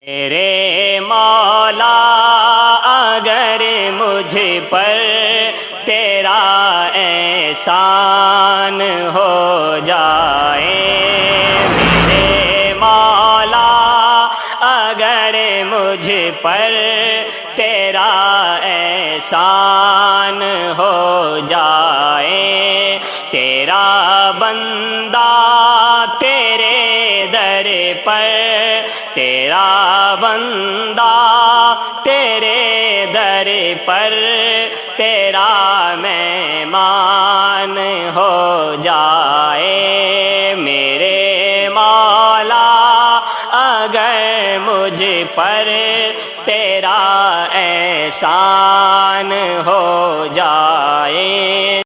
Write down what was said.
मेरे मौला अगर मुझ पर तेरा एहसान हो जाए, मेरे मौला अगर मुझ पर तेरा एहसान हो जाए, तेरा बंदा तेरे दर पर, तेरा बंदा तेरे दर पर तेरा मेहमान हो जाए, मेरे मौला अगर मुझ पर तेरा एहसान हो जाए।